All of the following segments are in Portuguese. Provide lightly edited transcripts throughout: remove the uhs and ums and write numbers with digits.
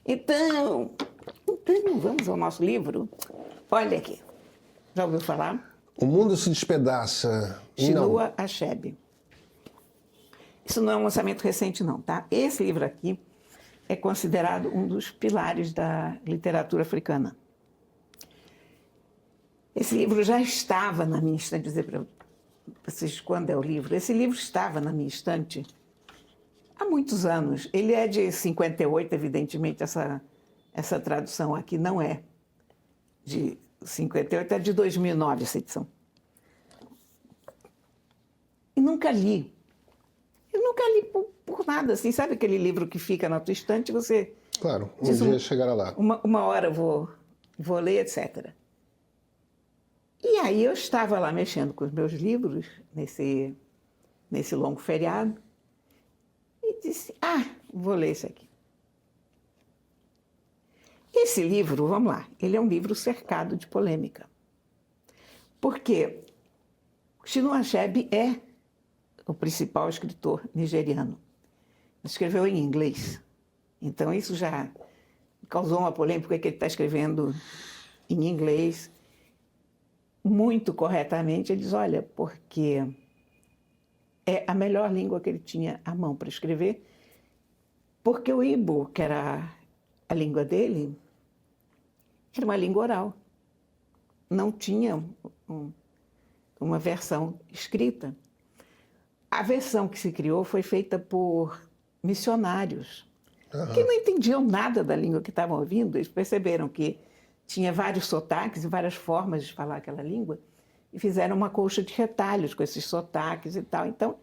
Então, vamos ao nosso livro. Olha aqui, já ouviu falar? O Mundo se Despedaça. Chinua Achebe. Isso não é um lançamento recente, não, tá? Esse livro aqui é considerado um dos pilares da literatura africana. Esse livro já estava na minha estante, dizer para vocês quando é o livro. Esse livro estava na minha estante há muitos anos. Ele é de 58, evidentemente, essa tradução aqui não é de 58, é de 2009 essa edição. E nunca li. Eu nunca li por nada, assim. Sabe aquele livro que fica na tua estante e você... Claro, um dia chegará lá. Uma hora vou ler, etc. E aí eu estava lá mexendo com os meus livros, nesse longo feriado, e disse, vou ler esse aqui. Esse livro, vamos lá, ele é um livro cercado de polêmica. Porque Chinua Achebe é o principal escritor nigeriano. Ele escreveu em inglês. Então isso já causou uma polêmica, porque ele está escrevendo em inglês. Muito corretamente, ele diz, olha, porque é a melhor língua que ele tinha à mão para escrever, porque o Igbo, que era a língua dele, era uma língua oral. Não tinha uma versão escrita. A versão que se criou foi feita por missionários, que não entendiam nada da língua que estavam ouvindo. Eles perceberam que tinha vários sotaques e várias formas de falar aquela língua, e fizeram uma colcha de retalhos com esses sotaques e tal. Então,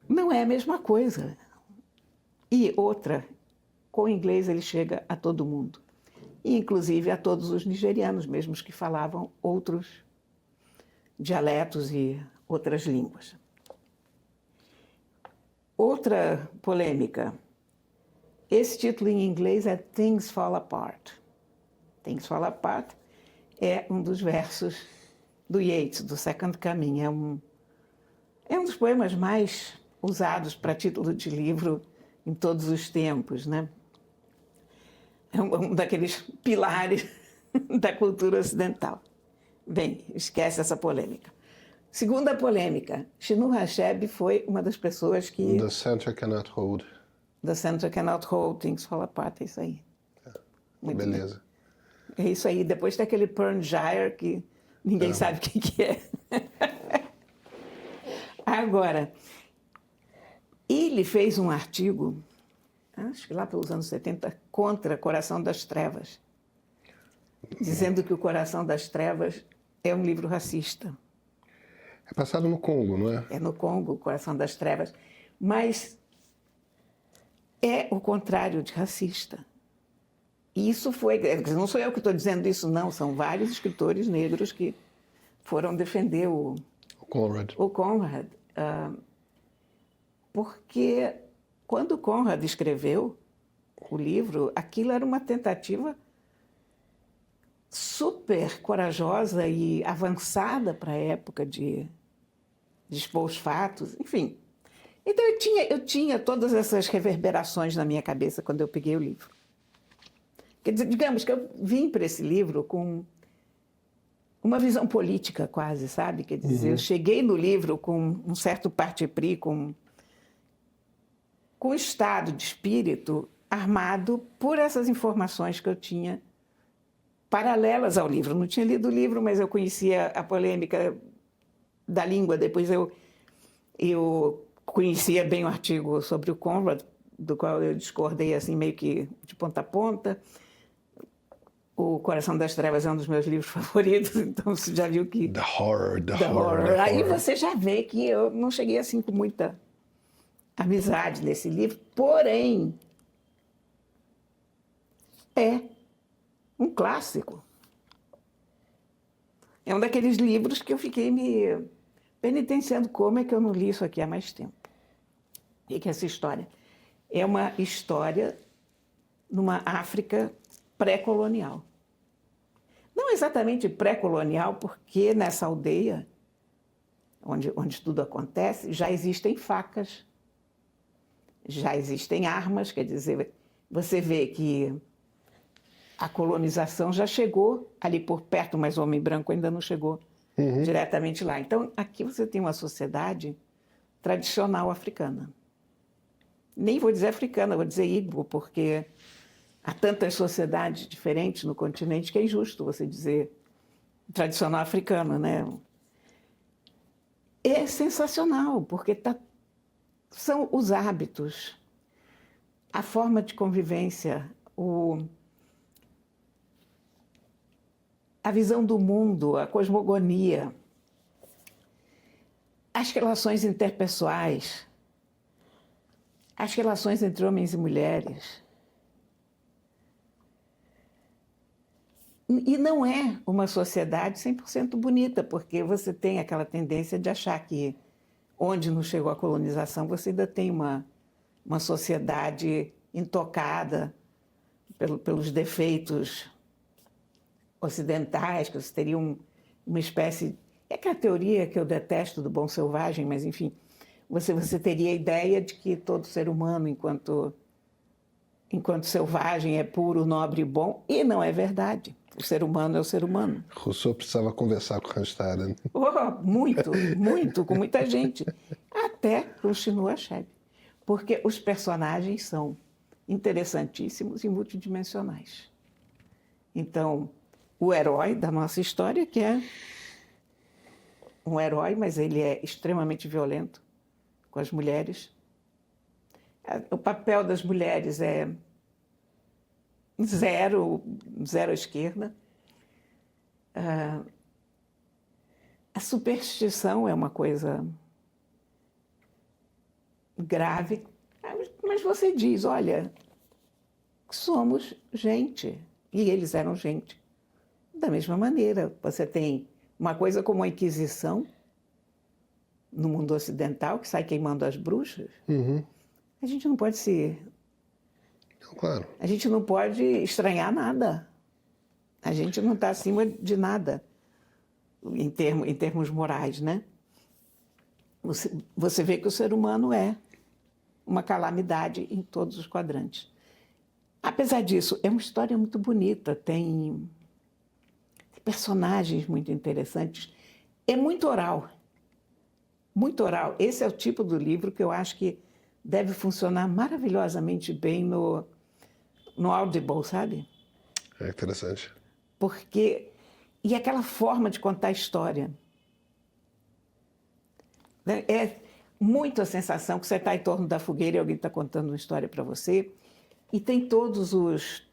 não é a mesma coisa. E outra, com o inglês ele chega a todo mundo, e inclusive a todos os nigerianos, mesmo os que falavam outros dialetos e outras línguas. Outra polêmica. Esse título em inglês é Things Fall Apart. Things Fall Apart é um dos versos do Yeats, do Second Coming. É um dos poemas mais usados para título de livro em todos os tempos, né? É um daqueles pilares da cultura ocidental. Bem, esquece essa polêmica. Segunda polêmica. Chinua Achebe foi uma das pessoas que... The Center Cannot Hold. The Center Cannot Hold, Things Fall Apart, é isso aí. Muito Beleza. bem. É isso aí. Depois tem aquele Pern Gyre, que ninguém sabe o que é. Agora, ele fez um artigo, acho que lá pelos anos 70, contra Coração das Trevas, dizendo que o Coração das Trevas é um livro racista. É passado no Congo, não é? É no Congo, o Coração das Trevas. Mas é o contrário de racista. E isso foi... Não sou eu que estou dizendo isso, não. São vários escritores negros que foram defender o Conrad. Porque quando Conrad escreveu o livro, aquilo era uma tentativa super corajosa e avançada para a época de expor os fatos, enfim. Então eu tinha todas essas reverberações na minha cabeça quando eu peguei o livro. Quer dizer, digamos que eu vim para esse livro com uma visão política quase, sabe? Quer dizer, eu cheguei no livro com um certo parte-pris, com um estado de espírito armado por essas informações que eu tinha paralelas ao livro. Eu não tinha lido o livro, mas eu conhecia a polêmica da língua. Depois eu conhecia bem o artigo sobre o Conrad, do qual eu discordei assim meio que de ponta a ponta. O Coração das Trevas é um dos meus livros favoritos, então você já viu que... The horror. Aí você já vê que eu não cheguei assim com muita amizade nesse livro, porém é um clássico. É um daqueles livros que eu fiquei me penitenciando como é que eu não li isso aqui há mais tempo. E que essa história é uma história numa África pré-colonial. Não exatamente pré-colonial, porque nessa aldeia, onde tudo acontece, já existem facas, já existem armas, quer dizer, você vê que a colonização já chegou ali por perto, mas o homem branco ainda não chegou diretamente lá. Então, aqui você tem uma sociedade tradicional africana. Nem vou dizer africana, vou dizer Igbo, porque há tantas sociedades diferentes no continente que é injusto você dizer tradicional africano, né? É sensacional, porque são os hábitos, a forma de convivência, a visão do mundo, a cosmogonia, as relações interpessoais, as relações entre homens e mulheres. E não é uma sociedade 100% bonita, porque você tem aquela tendência de achar que onde não chegou a colonização, você ainda tem uma sociedade intocada pelos defeitos ocidentais, que você teria uma espécie... É aquela teoria que eu detesto do bom selvagem, mas, enfim, você teria a ideia de que todo ser humano, enquanto selvagem, é puro, nobre e bom, e não é verdade. O ser humano é o ser humano. Rousseau precisava conversar com Randstad. Muito, com muita gente. Até com Chinua Achebe. Porque os personagens são interessantíssimos e multidimensionais. Então, o herói da nossa história, que é um herói, mas ele é extremamente violento com as mulheres. O papel das mulheres é zero à esquerda. A superstição é uma coisa grave, mas você diz, olha, somos gente, e eles eram gente. Da mesma maneira, você tem uma coisa como a Inquisição, no mundo ocidental, que sai queimando as bruxas. A gente não pode Claro. A gente não pode estranhar nada. A gente não está acima de nada, em termos morais, né? Você vê que o ser humano é uma calamidade em todos os quadrantes. Apesar disso, é uma história muito bonita, tem personagens muito interessantes. É muito oral. Muito oral. Esse é o tipo do livro que eu acho que deve funcionar maravilhosamente bem no Audible, sabe? É interessante. Porque... E aquela forma de contar a história. É muito a sensação que você está em torno da fogueira e alguém está contando uma história para você. E tem todos os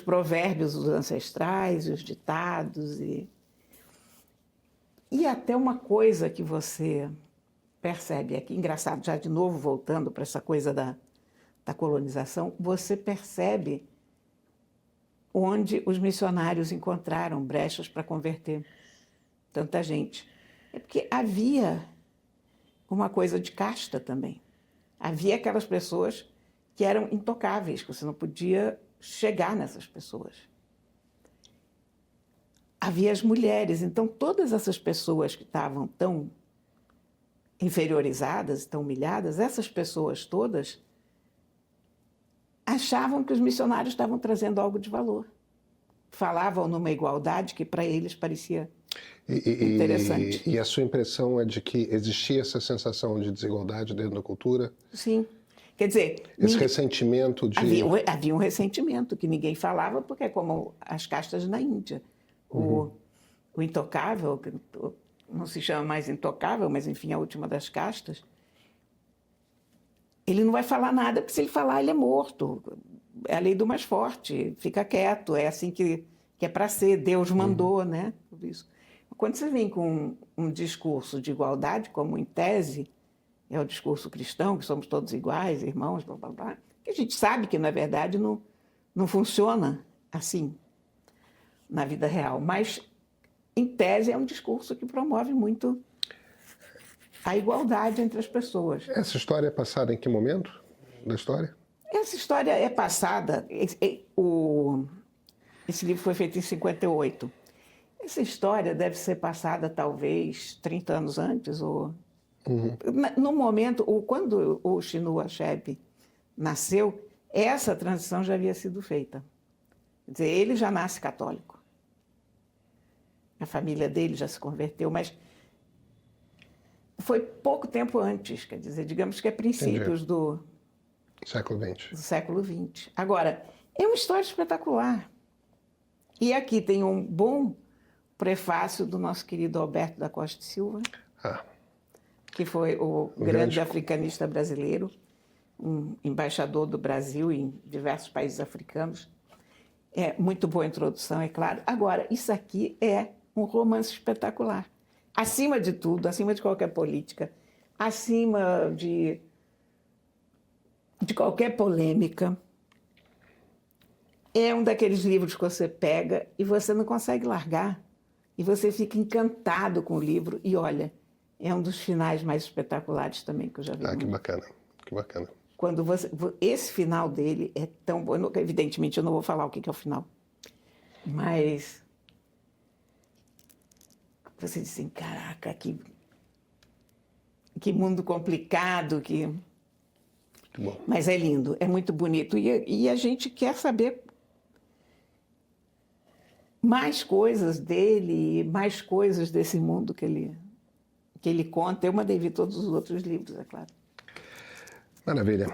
provérbios dos ancestrais, os ditados. E até uma coisa que você percebe aqui, engraçado, já de novo voltando para essa coisa da colonização, você percebe onde os missionários encontraram brechas para converter tanta gente. É porque havia uma coisa de casta também. Havia aquelas pessoas que eram intocáveis, que você não podia chegar nessas pessoas. Havia as mulheres, então todas essas pessoas que estavam tão inferiorizadas, tão humilhadas, essas pessoas todas achavam que os missionários estavam trazendo algo de valor. Falavam numa igualdade que para eles parecia interessante. E a sua impressão é de que existia essa sensação de desigualdade dentro da cultura? Sim. Quer dizer... Esse ressentimento de... Havia um ressentimento que ninguém falava, porque é como as castas na Índia. O intocável, não se chama mais intocável, mas enfim, a última das castas, ele não vai falar nada, porque se ele falar, ele é morto. É a lei do mais forte, fica quieto, é assim que é para ser, Deus mandou, né? Tudo isso. Quando você vem com um discurso de igualdade, como em tese, é o discurso cristão, que somos todos iguais, irmãos, blá, blá, blá, que a gente sabe que, na verdade, não funciona assim na vida real, mas, em tese, é um discurso que promove muito a igualdade entre as pessoas. Essa história é passada em que momento da história? Essa história é passada... Esse livro foi feito em 58. Essa história deve ser passada, talvez, 30 anos antes, ou No momento, quando o Chinua Achebe nasceu, essa transição já havia sido feita. Quer dizer, ele já nasce católico. A família dele já se converteu, mas foi pouco tempo antes, quer dizer, digamos que é princípios do Século XX. século XX. Agora, é uma história espetacular. E aqui tem um bom prefácio do nosso querido Alberto da Costa e Silva, que foi o grande africanista brasileiro, um embaixador do Brasil em diversos países africanos. É muito boa introdução, é claro. Agora, isso aqui é um romance espetacular. Acima de tudo, acima de qualquer política, acima de qualquer polêmica, é um daqueles livros que você pega e você não consegue largar. E você fica encantado com o livro. E olha, é um dos finais mais espetaculares também que eu já vi. Que bacana, que bacana. Quando esse final dele é tão bom. Evidentemente, eu não vou falar o que é o final. Mas você diz assim, caraca, que mundo complicado, que... Bom. Mas é lindo, é muito bonito. E a gente quer saber mais coisas dele, mais coisas desse mundo que ele conta. Eu mandei ver todos os outros livros, é claro. Maravilha.